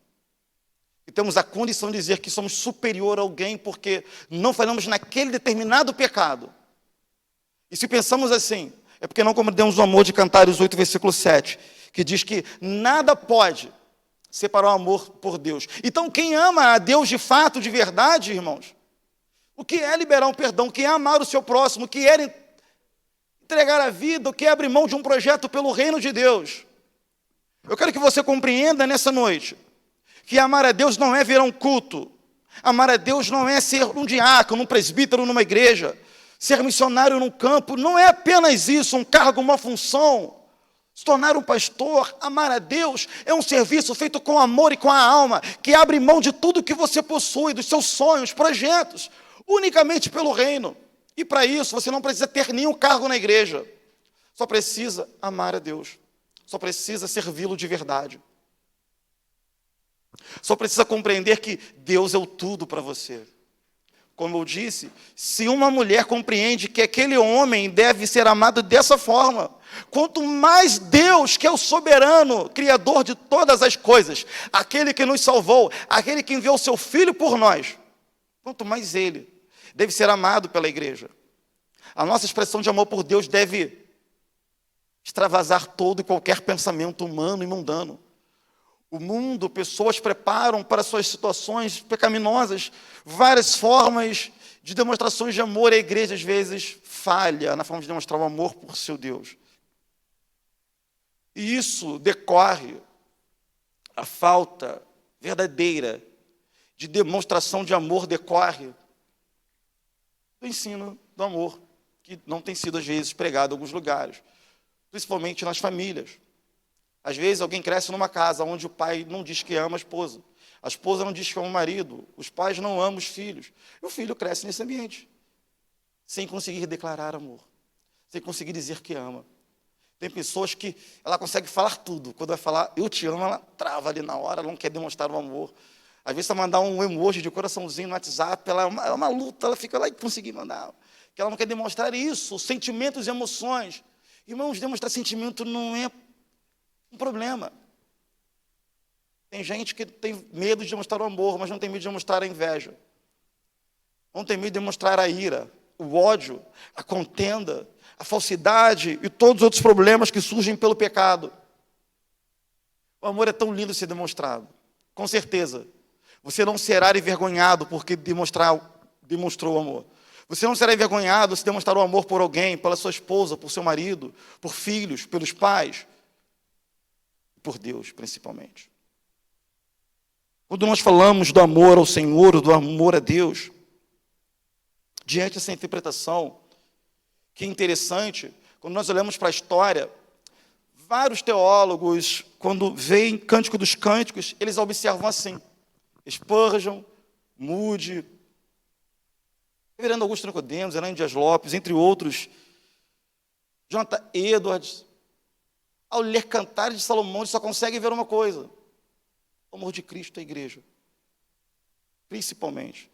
que temos a condição de dizer que somos superior a alguém porque não falamos naquele determinado pecado. E se pensamos assim, é porque não compreendemos o amor de Cantares 8, versículo 7, que diz que nada pode separar o amor por Deus. Então, quem ama a Deus de fato, de verdade, irmãos, o que é liberar um perdão, o que é amar o seu próximo, o que é entregar a vida, o que é abrir mão de um projeto pelo reino de Deus. Eu quero que você compreenda nessa noite que amar a Deus não é vir a um culto, amar a Deus não é ser um diácono, um presbítero numa igreja, ser missionário num campo, não é apenas isso, um cargo, uma função. Se tornar um pastor, amar a Deus, é um serviço feito com amor e com a alma, que abre mão de tudo que você possui, dos seus sonhos, projetos, unicamente pelo reino. E para isso, você não precisa ter nenhum cargo na igreja, só precisa amar a Deus, só precisa servi-lo de verdade. Só precisa compreender que Deus é o tudo para você. Como eu disse, se uma mulher compreende que aquele homem deve ser amado dessa forma, quanto mais Deus, que é o soberano, criador de todas as coisas, aquele que nos salvou, aquele que enviou o seu Filho por nós, quanto mais Ele deve ser amado pela igreja. A nossa expressão de amor por Deus deve extravasar todo e qualquer pensamento humano e mundano. O mundo, pessoas preparam para suas situações pecaminosas várias formas de demonstrações de amor. A igreja, às vezes, falha na forma de demonstrar o amor por seu Deus. E isso decorre a falta verdadeira de demonstração de amor, decorre do ensino do amor, que não tem sido, às vezes, pregado em alguns lugares, principalmente nas famílias. Às vezes alguém cresce numa casa onde o pai não diz que ama a esposa não diz que ama o marido, os pais não amam os filhos, e o filho cresce nesse ambiente, sem conseguir declarar amor, sem conseguir dizer que ama. Tem pessoas que ela consegue falar tudo, quando vai falar eu te amo, ela trava ali na hora, ela não quer demonstrar o amor. Às vezes, se ela mandar um emoji de coraçãozinho no WhatsApp, ela é uma luta, ela fica lá e conseguir mandar, porque ela não quer demonstrar isso, sentimentos e emoções. Irmãos, demonstrar sentimento não é um problema. Tem gente que tem medo de demonstrar o amor, mas não tem medo de demonstrar a inveja. Não tem medo de demonstrar a ira, o ódio, a contenda, a falsidade e todos os outros problemas que surgem pelo pecado. O amor é tão lindo de ser demonstrado. Com certeza, você não será envergonhado porque demonstrou o amor. Você não será envergonhado se demonstrar o amor por alguém, pela sua esposa, por seu marido, por filhos, pelos pais, por Deus, principalmente. Quando nós falamos do amor ao Senhor, do amor a Deus, diante dessa interpretação, que é interessante, quando nós olhamos para a história, vários teólogos, quando veem Cântico dos Cânticos, eles observam assim, Spurgeon, Moody, Reverendo Augusto Nicodemos, Hernando Dias Lopes, entre outros, Jonathan Edwards, ao ler Cantares de Salomão, eles só conseguem ver uma coisa: o amor de Cristo à igreja. principalmente,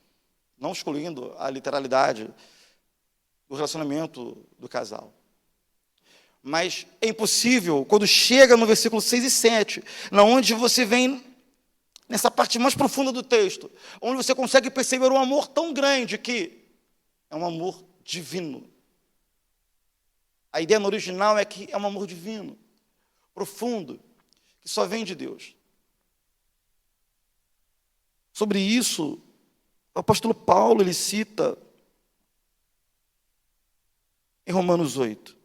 não excluindo a literalidade do relacionamento do casal. Mas é impossível, quando chega no versículo 6 e 7, onde você vem nessa parte mais profunda do texto, onde você consegue perceber um amor tão grande que é um amor divino. A ideia no original é que é um amor divino, profundo, que só vem de Deus. Sobre isso, o apóstolo Paulo, ele cita em Romanos 8.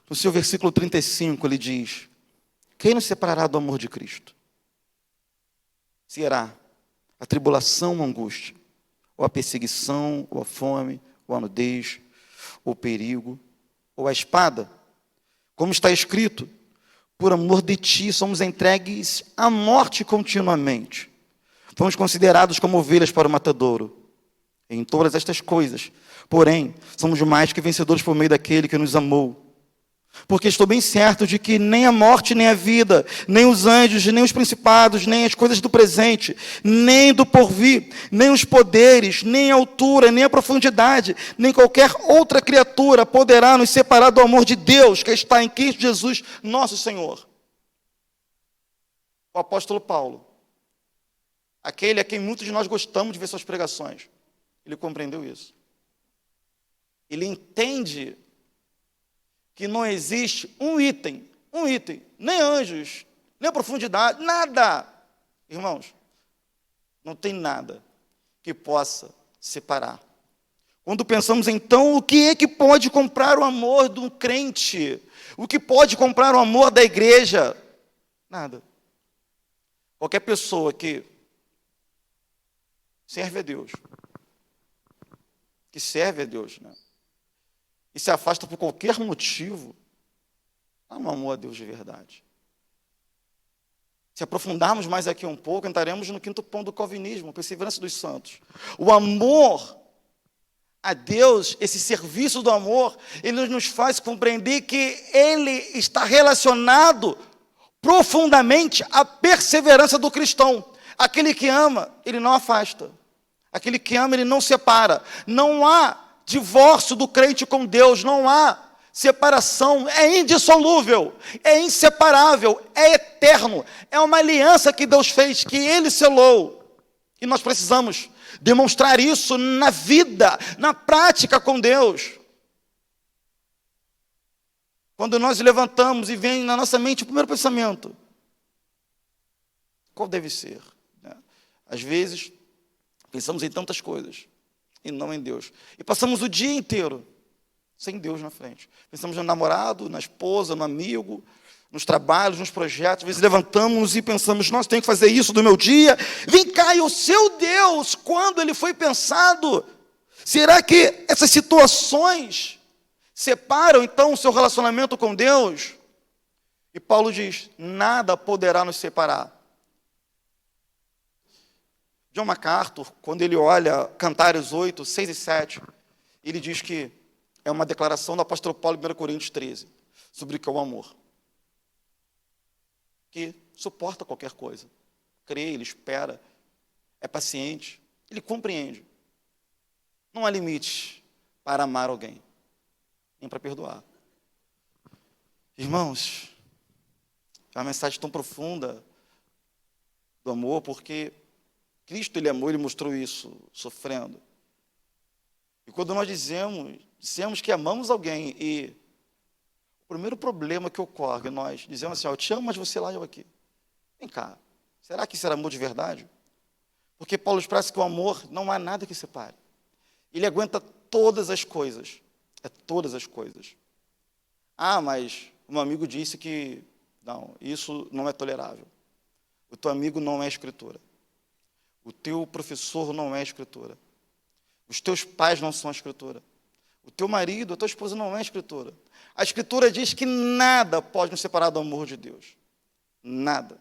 No seu versículo 35, ele diz: quem nos separará do amor de Cristo? Será a tribulação ou a angústia, ou a perseguição, ou a fome, ou a nudez, ou o perigo, ou a espada? Como está escrito: por amor de ti somos entregues à morte continuamente. Fomos considerados como ovelhas para o matadouro. Em todas estas coisas, porém, somos mais que vencedores por meio daquele que nos amou. Porque estou bem certo de que nem a morte, nem a vida, nem os anjos, nem os principados, nem as coisas do presente, nem do porvir, nem os poderes, nem a altura, nem a profundidade, nem qualquer outra criatura poderá nos separar do amor de Deus que está em Cristo Jesus, nosso Senhor. O apóstolo Paulo, aquele a quem muitos de nós gostamos de ver suas pregações, ele compreendeu isso. Ele entende que não existe um item, nem anjos, nem profundidade, nada. Irmãos, não tem nada que possa separar. Quando pensamos então, o que é que pode comprar o amor de um crente? O que pode comprar o amor da igreja? Nada. Qualquer pessoa que serve a Deus, né? E se afasta por qualquer motivo, não amou a Deus de verdade. Se aprofundarmos mais aqui um pouco, entraremos no quinto ponto do calvinismo, perseverança dos santos. O amor a Deus, esse serviço do amor, ele nos faz compreender que ele está relacionado profundamente à perseverança do cristão. Aquele que ama, ele não afasta. Aquele que ama, ele não separa. Não há divórcio do crente com Deus, não há separação, é indissolúvel, é inseparável, é eterno, é uma aliança que Deus fez, que Ele selou, e nós precisamos demonstrar isso na vida, na prática com Deus. Quando nós levantamos e vem na nossa mente o primeiro pensamento, qual deve ser? Às vezes, pensamos em tantas coisas, e não em Deus. E passamos o dia inteiro sem Deus na frente. Pensamos no namorado, na esposa, no amigo, nos trabalhos, nos projetos. Às vezes levantamos e pensamos, nossa, tenho que fazer isso do meu dia. Vem cá, e o seu Deus, quando ele foi pensado? Será que essas situações separam, então, o seu relacionamento com Deus? E Paulo diz, nada poderá nos separar. John MacArthur, quando ele olha Cantares 8, 6 e 7, ele diz que é uma declaração do apóstolo Paulo em 1 Coríntios 13, sobre o que é o amor. Que suporta qualquer coisa, crê, ele espera, é paciente, ele compreende. Não há limite para amar alguém, nem para perdoar. Irmãos, é uma mensagem tão profunda do amor, porque Cristo, ele amou, ele mostrou isso, sofrendo. E quando nós dissemos que amamos alguém, e o primeiro problema que ocorre, nós dizemos assim, eu te amo, mas você lá e eu aqui. Vem cá, será que isso era amor de verdade? Porque Paulo expressa que o amor não há nada que separe. Ele aguenta todas as coisas, todas as coisas. Ah, mas um amigo disse que, não, isso não é tolerável. O teu amigo não é escritura. O teu professor não é escritura. Os teus pais não são a escritura. O teu marido, a tua esposa não é a escritura. A escritura diz que nada pode nos separar do amor de Deus. Nada.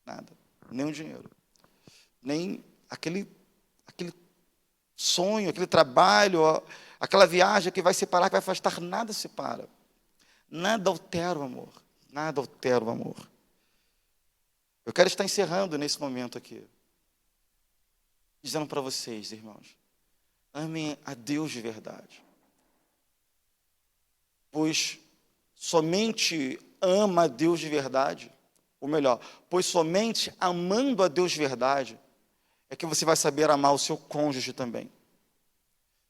Nada. Nem o dinheiro. Nem aquele sonho, aquele trabalho, aquela viagem que vai separar, que vai afastar. Nada separa. Nada altera o amor. Nada altera o amor. Eu quero estar encerrando nesse momento aqui, dizendo para vocês, irmãos, amem a Deus de verdade. Pois somente ama a Deus de verdade, ou melhor, pois somente amando a Deus de verdade, é que você vai saber amar o seu cônjuge também.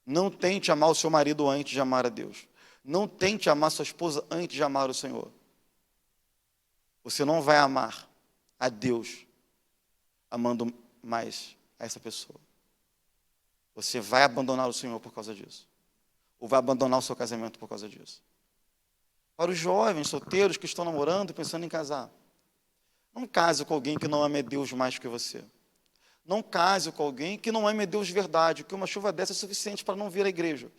Não tente amar o seu marido antes de amar a Deus. Não tente amar sua esposa antes de amar o Senhor. Você não vai amar a Deus amando mais a essa pessoa. Você vai abandonar o Senhor por causa disso. Ou vai abandonar o seu casamento por causa disso. Para os jovens solteiros que estão namorando e pensando em casar, não case com alguém que não ame a Deus mais que você. Não case com alguém que não ame a Deus de verdade, que uma chuva dessa é suficiente para não vir à igreja.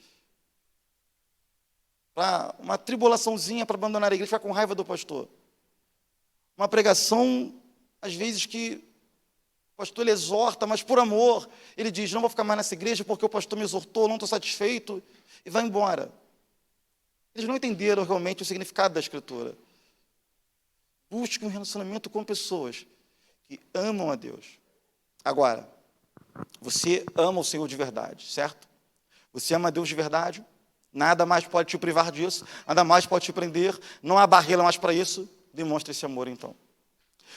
Para uma tribulaçãozinha para abandonar a igreja, ficar com raiva do pastor. Uma pregação, às vezes, que o pastor ele exorta, mas por amor, ele diz, não vou ficar mais nessa igreja porque o pastor me exortou, não estou satisfeito, e vai embora. Eles não entenderam realmente o significado da Escritura. Busque um relacionamento com pessoas que amam a Deus. Agora, você ama o Senhor de verdade, certo? Você ama a Deus de verdade, nada mais pode te privar disso, nada mais pode te prender, não há barreira mais para isso, demonstre esse amor então.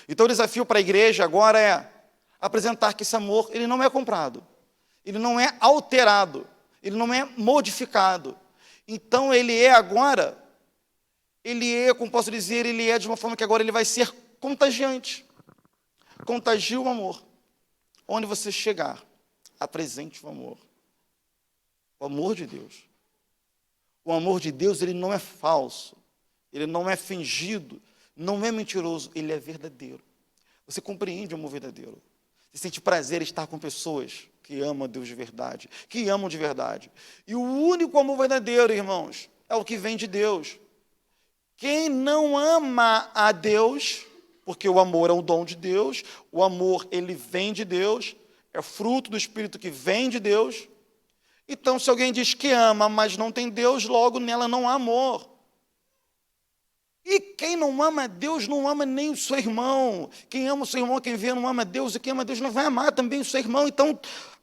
Então o desafio para a igreja agora é apresentar que esse amor, ele não é comprado, ele não é alterado, ele não é modificado. Então ele é agora, como posso dizer, ele é de uma forma que agora ele vai ser contagiante. Contagia o amor. Onde você chegar, apresente o amor. O amor de Deus. O amor de Deus, ele não é falso, ele não é fingido, não é mentiroso, ele é verdadeiro. Você compreende o amor verdadeiro. Você sente prazer em estar com pessoas que amam a Deus de verdade, que amam de verdade. E o único amor verdadeiro, irmãos, é o que vem de Deus. Quem não ama a Deus, porque o amor é um dom de Deus, o amor, ele vem de Deus, é fruto do Espírito que vem de Deus. Então, se alguém diz que ama, mas não tem Deus, logo nela não há amor. E quem não ama a Deus, não ama nem o seu irmão. Quem ama o seu irmão, quem vê, não ama a Deus, e quem ama a Deus não vai amar também o seu irmão. Então,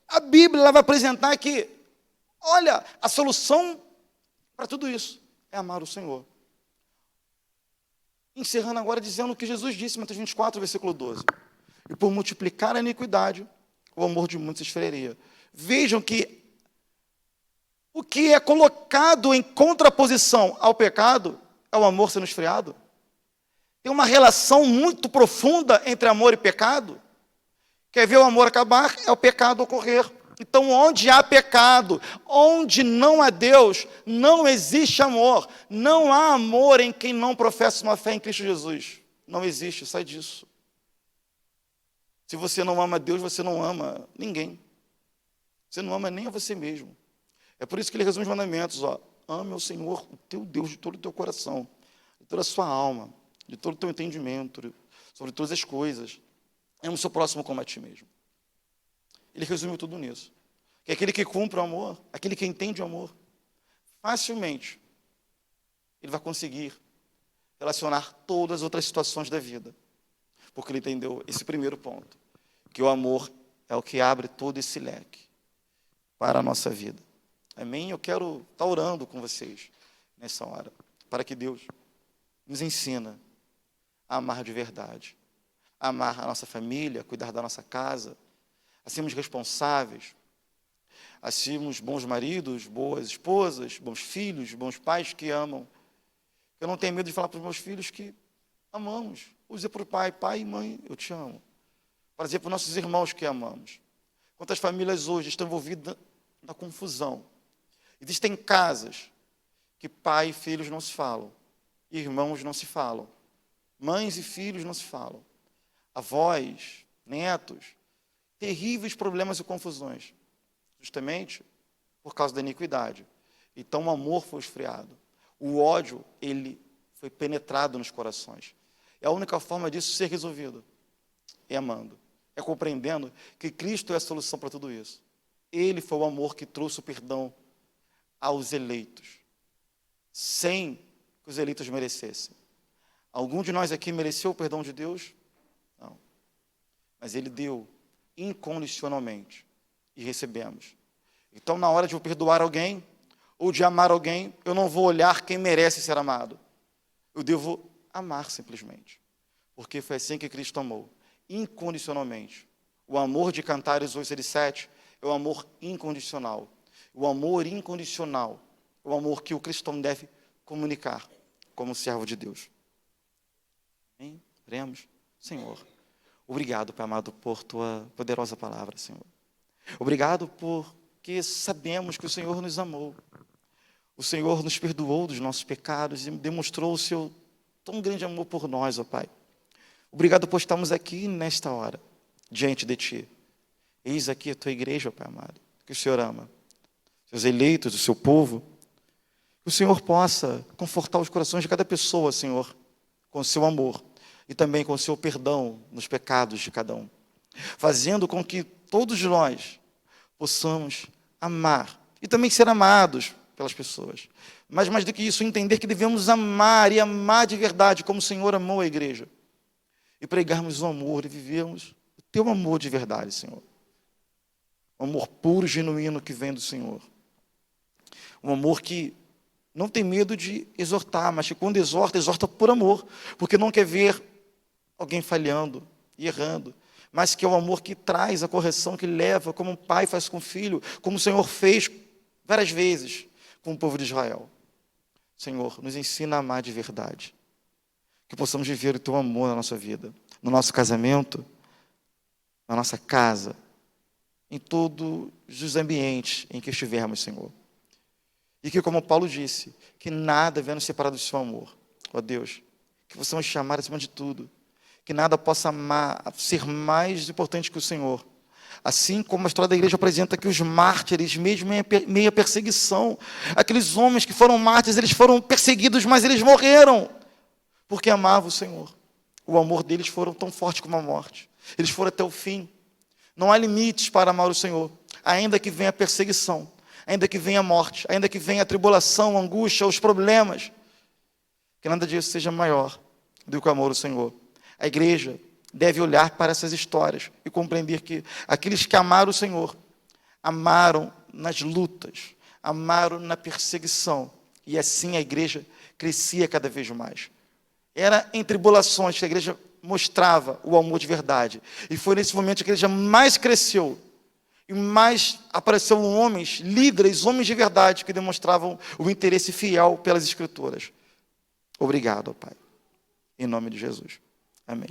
a Bíblia ela vai apresentar que, olha, a solução para tudo isso é amar o Senhor. Encerrando agora dizendo o que Jesus disse, Mateus 24, versículo 12. E por multiplicar a iniquidade, o amor de muitos se esfriaria. Vejam que o que é colocado em contraposição ao pecado é o amor sendo esfriado. Tem uma relação muito profunda entre amor e pecado. Quer ver o amor acabar? É o pecado ocorrer. Então, onde há pecado, onde não há Deus, não existe amor. Não há amor em quem não professa uma fé em Cristo Jesus. Não existe, sai disso. Se você não ama Deus, você não ama ninguém. Você não ama nem a você mesmo. É por isso que ele resume os mandamentos. Ame o Senhor, o teu Deus, de todo o teu coração, de toda a sua alma, de todo o teu entendimento, sobre todas as coisas. Ame o seu próximo como a ti mesmo. Ele resumiu tudo nisso. Que aquele que cumpre o amor, aquele que entende o amor, facilmente ele vai conseguir relacionar todas as outras situações da vida. Porque ele entendeu esse primeiro ponto, que o amor é o que abre todo esse leque para a nossa vida. Amém? Eu quero estar orando com vocês nessa hora, para que Deus nos ensina a amar de verdade, a amar a nossa família, cuidar da nossa casa, a sermos responsáveis, a sermos bons maridos, boas esposas, bons filhos, bons pais que amam. Eu não tenho medo de falar para os meus filhos que amamos. Vou dizer para o pai e mãe, eu te amo. Para dizer para os nossos irmãos que amamos. Quantas famílias hoje estão envolvidas na confusão. Existem casas que pai e filhos não se falam, irmãos não se falam, mães e filhos não se falam, avós, netos, terríveis problemas e confusões, justamente por causa da iniquidade. Então o amor foi esfriado, o ódio, ele foi penetrado nos corações. E a única forma disso ser resolvido é amando, é compreendendo que Cristo é a solução para tudo isso. Ele foi o amor que trouxe o perdão aos eleitos, sem que os eleitos merecessem. Algum de nós aqui mereceu o perdão de Deus? Não. mas ele deu incondicionalmente e recebemos. Então, na hora de eu perdoar alguém ou de amar alguém, eu não vou olhar quem merece ser amado. Eu devo amar simplesmente, porque foi assim que Cristo amou, incondicionalmente. O amor de Cantares 8:7 é o amor incondicional. O amor incondicional é o amor que o cristão deve comunicar como servo de Deus. Amém? Oremos. Senhor, obrigado, Pai amado, por Tua poderosa palavra, Senhor. Obrigado porque sabemos que o Senhor nos amou. O Senhor nos perdoou dos nossos pecados e demonstrou o Seu tão grande amor por nós, ó Pai. Obrigado por estarmos aqui nesta hora, diante de Ti. Eis aqui a Tua igreja, ó Pai amado, que o Senhor ama. Seus eleitos, o Seu povo. Que o Senhor possa confortar os corações de cada pessoa, Senhor, com o Seu amor e também com o Seu perdão nos pecados de cada um. Fazendo com que todos nós possamos amar e também ser amados pelas pessoas. Mas mais do que isso, entender que devemos amar e amar de verdade, como o Senhor amou a igreja. E pregarmos o amor e vivermos o Teu amor de verdade, Senhor. Um amor puro e genuíno que vem do Senhor. Um amor que não tem medo de exortar, mas que quando exorta, exorta por amor, porque não quer ver alguém falhando e errando, mas que é o amor que traz a correção, que leva, como um pai faz com o filho, como o Senhor fez várias vezes com o povo de Israel. Senhor, nos ensina a amar de verdade, que possamos viver o Teu amor na nossa vida, no nosso casamento, na nossa casa, em todos os ambientes em que estivermos, Senhor. E que, como Paulo disse, que nada venha nos separar do Seu amor. Ó Deus, que possamos chamar acima de tudo, que nada possa amar, ser mais importante que o Senhor. Assim como a história da igreja apresenta que os mártires, mesmo em meia perseguição, aqueles homens que foram mártires, eles foram perseguidos, mas eles morreram, porque amavam o Senhor. O amor deles foi tão forte como a morte. Eles foram até o fim. Não há limites para amar o Senhor, ainda que venha a perseguição, ainda que venha a morte, ainda que venha a tribulação, a angústia, os problemas, que nada disso seja maior do que o amor ao Senhor. A igreja deve olhar para essas histórias e compreender que aqueles que amaram o Senhor, amaram nas lutas, amaram na perseguição, e assim a igreja crescia cada vez mais. Era em tribulações que a igreja mostrava o amor de verdade, e foi nesse momento que a igreja mais cresceu, e mais apareceram homens, líderes, homens de verdade, que demonstravam o interesse fiel pelas Escrituras. Obrigado, Pai. Em nome de Jesus. Amém.